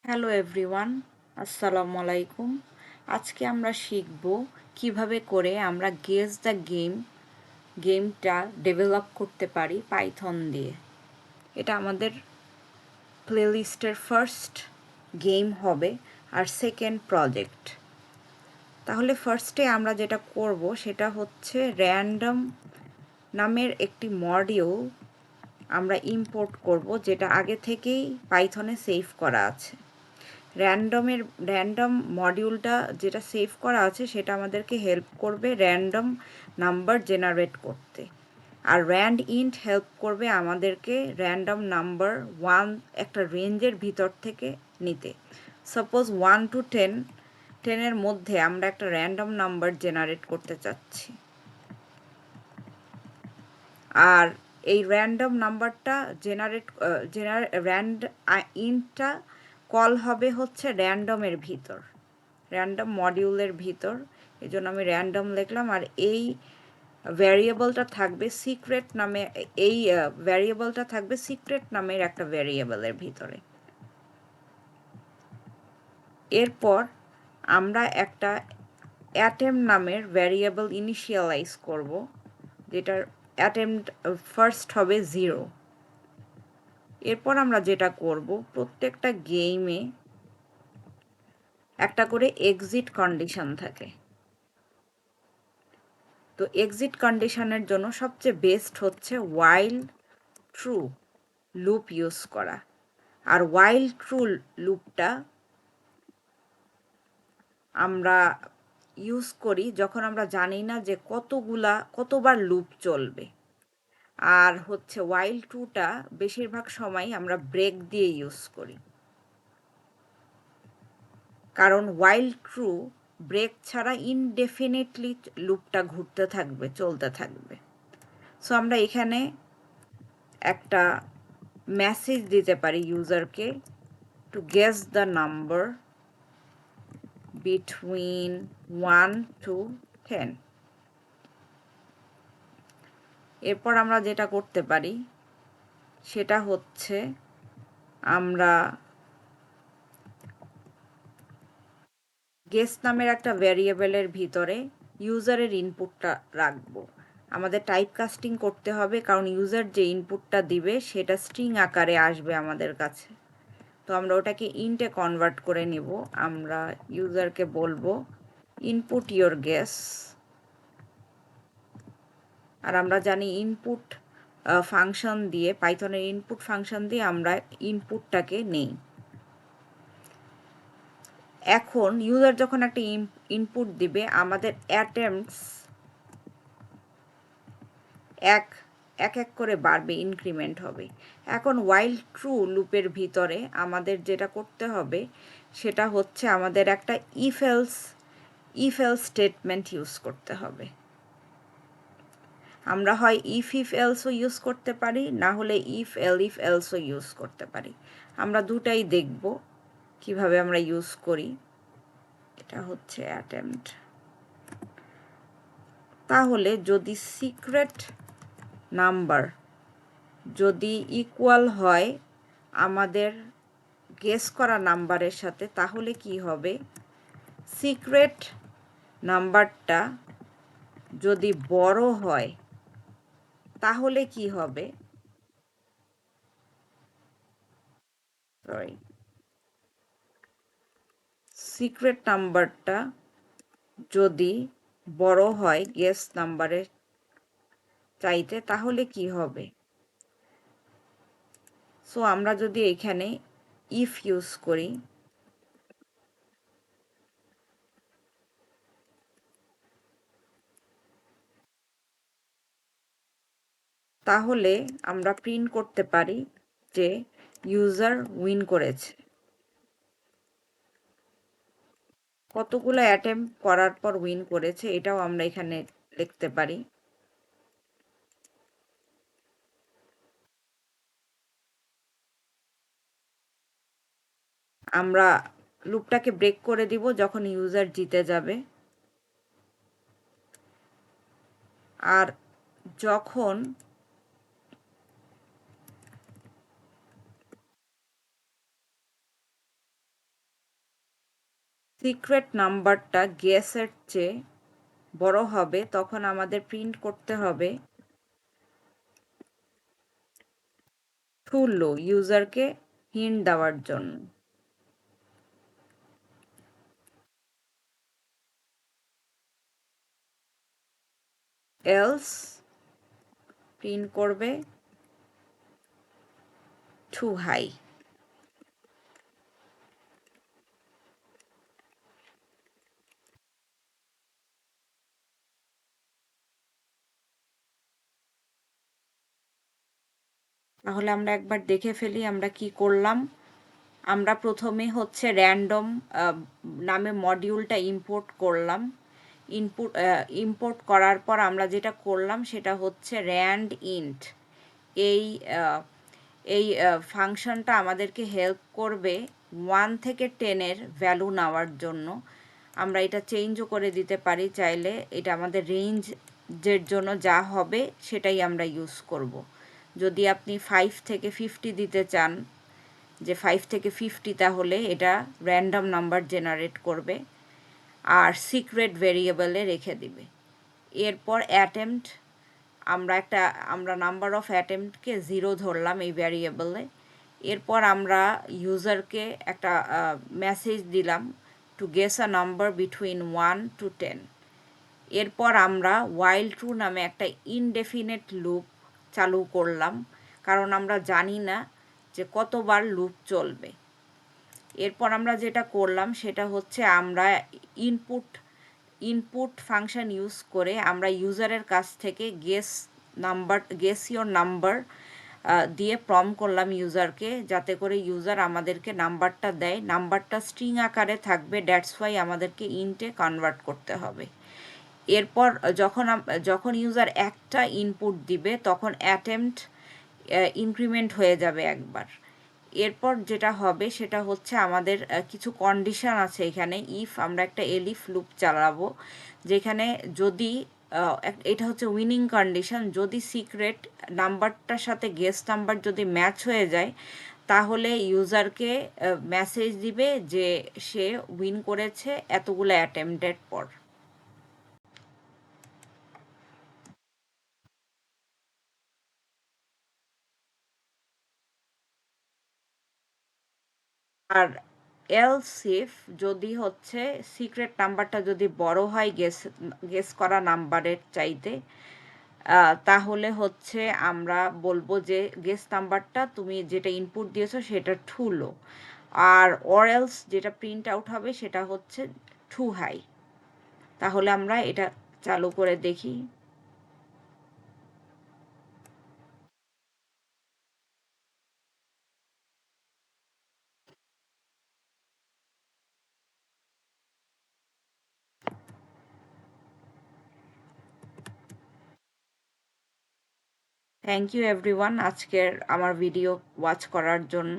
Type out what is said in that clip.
Hello everyone, আসসালামু আলাইকুম। আজকে আমরা শিখব কিভাবে করে আমরা গেস দ্য গেমটা ডেভেলপ করতে পারি পাইথন দিয়ে। এটা আমাদের প্লেলিস্টের ফার্স্ট গেম হবে আর সেকেন্ড প্রজেক্ট। তাহলে ফার্স্টে আমরা যেটা করব সেটা হচ্ছে র্যান্ডম নামের একটি মডিউল আমরা ইম্পোর্ট করব, যেটা আগে থেকেই পাইথনে সেভ করা আছে। র্যান্ডম মডিউলটা যেটা সেভ করা আছে সেটা আমাদেরকে হেল্প করবে র্যান্ডম নাম্বার জেনারেট করতে, আর র্যান্ড হেল্প করবে আমাদেরকে র্যান্ডম নাম্বার একটা রেঞ্জের ভিতর থেকে নিতে। সাপোজ 1 to 10 মধ্যে আমরা একটা র্যান্ডম নাম্বার জেনারেট করতে চাচ্ছি, আর এই র্যান্ডম নাম্বারটা ইন্টটা কল হবে হচ্ছে র্যান্ডমের ভিতর, র্যান্ডম মডিউলের ভিতর। এই জন্য আমি র্যান্ডম লিখলাম, আর এই ভ্যারিয়েবলটা থাকবে সিক্রেট নামে, এই ভ্যারিয়েবলটা থাকবে সিক্রেট নামের একটা ভ্যারিয়েবলের ভিতরে। এরপর আমরা একটা অ্যাটেম নামের ভ্যারিয়েবল ইনিশিয়ালাইজ করব, যেটার অ্যাটেম্পট ফার্স্ট হবে 0। এরপর আমরা যেটা করব, প্রত্যেকটা গেমে একটা করে এক্সিট কন্ডিশন থাকে। তো এক্সিট কন্ডিশনের জন্য সবচেয়ে বেস্ট হচ্ছে while ট্রু লুপ ইউজ করা। আর while ট্রু লুপটা আমরা ইউজ করি যখন আমরা জানি না যে কতবার লুপ চলবে। আর হচ্ছে while ট্রুটা বেশিরভাগ সময় আমরা ব্রেক দিয়ে ইউজ করি, কারণ while ট্রু ব্রেক ছাড়া ইনডেফিনিটলি লুপটা ঘুরতে থাকবে, চলতে থাকবে। সো আমরা এখানে একটা মেসেজ দিতে পারি ইউজারকে, to guess the number between 1 to 10। এরপর আমরা যেটা করতে পারি সেটা হচ্ছে আমরা গেস নামের একটা ভ্যারিয়েবলের ভিতরে ইউজারের ইনপুটটা রাখবো। আমাদের টাইপ কাস্টিং করতে হবে, কারণ ইউজার যে ইনপুটটা দিবে সেটা স্ট্রিং আকারে আসবে আমাদের কাছে। তো আমরা ওটাকে ইন্টে কনভার্ট করে নিব। আমরা ইউজারকে বলবো ইনপুট ইয়োর গেস, আর আমরা জানি ইনপুট ফাংশন দিয়ে, পাইথনের ইনপুট ফাংশন দিয়ে আমরা ইনপুটটাকে নেই। এখন ইউজার যখন একটা ইনপুট দিবে, আমাদের অ্যাটেম্পটস এক এক করে বাড়বে, ইনক্রিমেন্ট হবে। এখন while ট্রু লুপের ভিতরে আমাদের যেটা করতে হবে সেটা হচ্ছে আমাদের একটা ইফ এলস স্টেটমেন্ট ইউজ করতে হবে। আমরা হয় ইফ এলসও ইউজ করতে পারি, না হলে ইফ এলসও ইউজ করতে পারি। আমরা দুটাই দেখব কিভাবে আমরা ইউজ করি। এটা হচ্ছে অ্যাটেম্পট। তাহলে যদি সিক্রেট নাম্বার যদি ইকুয়াল হয় আমাদের গেস করা নাম্বারের সাথে, তাহলে কি হবে, সিক্রেট নাম্বারটা যদি বড় হয় তাহলে কি হবে, সরি, সিক্রেট নাম্বারটা যদি বড় হয় গেস নাম্বারের চাইতে, তাহলে কি হবে। সো আমরা যদি এখানে ইফ ইউজ করি, তাহলে আমরা প্রিন্ট করতে পারি যে ইউজার উইন করেছে। কতগুলো অ্যাটেম্প করার পর উইন করেছে এটাও আমরা এখানে লিখতে পারি। আমরা লুপটাকে ব্রেক করে দিব যখন ইউজার জিতে যাবে, আর যখন সিক্রেট নাম্বারটা গেসের চেয়ে বড় হবে, তখন আমাদের প্রিন্ট করতে হবে টু লো, ইউজারকে হিন্ট দেওয়ার জন্য। এলস প্রিন্ট করবে টু হাই। তাহলে আমরা একবার দেখে ফেলি আমরা কি করলাম। আমরা প্রথমে হচ্ছে র্যান্ডম নামে মডিউলটা ইম্পোর্ট করলাম। ইম্পোর্ট করার পর আমরা যেটা করলাম সেটা হচ্ছে র্যান্ড ইন্ট। এই এই ফাংশনটা আমাদেরকে হেল্প করবে 1 থেকে 10-এর ভ্যালু নেওয়ার জন্য। আমরা এটা চেঞ্জও করে দিতে পারি চাইলে। এটা আমাদের রেঞ্জের জন্য যা হবে সেটাই আমরা ইউজ করব। যদি আপনি 5 থেকে 50 দিতে চান, যে 5 থেকে 50, তাহলে এটা র্যান্ডম নাম্বার জেনারেট করবে আর সিক্রেট ভেরিয়েবলে রেখে দিবে। এরপর অ্যাটেম্পট, আমরা নাম্বার অফ অ্যাটেম্পটকে 0 ধরলাম এই ভ্যারিয়েবলে। এরপর আমরা ইউজারকে একটা মেসেজ দিলাম two guess a number between 1 to 10। এরপর আমরা while true নামে একটা ইনডেফিনেট লুপ চালু করলাম, কারণ আমরা জানি না যে কতবার লুপ চলবে। এরপর আমরা যেটা করলাম সেটা হচ্ছে আমরা ইনপুট ফাংশন ইউজ করে আমরা ইউজারের কাছ থেকে গেস ইওর নাম্বার দিয়ে প্রম্পট করলাম ইউজারকে, যাতে করে ইউজার আমাদেরকে নাম্বারটা দেয়। নাম্বারটা স্ট্রিং আকারে থাকবে, দ্যাটস ওয়াই আমাদেরকে ইন্টে কনভার্ট করতে হবে। এরপর যখন ইউজার একটা ইনপুট দিবে তখন অ্যাটেম্পট ইনক্রিমেন্ট হয়ে যাবে একবার। এরপর যেটা হবে সেটা হচ্ছে আমাদের কিছু কন্ডিশন আছে এখানে। ইফ আমরা একটা এলিফ লুপ চালাবো, যেখানে যদি এটা হচ্ছে উইনিং কন্ডিশন, যদি সিক্রেট নাম্বারটার সাথে গেস নাম্বার যদি ম্যাচ হয়ে যায় তাহলে ইউজারকে মেসেজ দিবে যে সে উইন করেছে এতগুলো অ্যাটেম্পটের পর। আর এলস ইফ, যদি হচ্ছে সিক্রেট নাম্বারটা যদি বড় হয় গেস করা নাম্বারের চাইতে, তাহলে হচ্ছে আমরা বলবো যে গেস নাম্বারটা তুমি যেটা ইনপুট দিয়েছো সেটা টু লো। আর এলস যেটা প্রিন্ট আউট হবে সেটা হচ্ছে টু হাই। তাহলে আমরা এটা চালু করে দেখি। থ্যাংক ইউ এভরিওয়ান আজকের আমার ভিডিও ওয়াচ করার জন্য।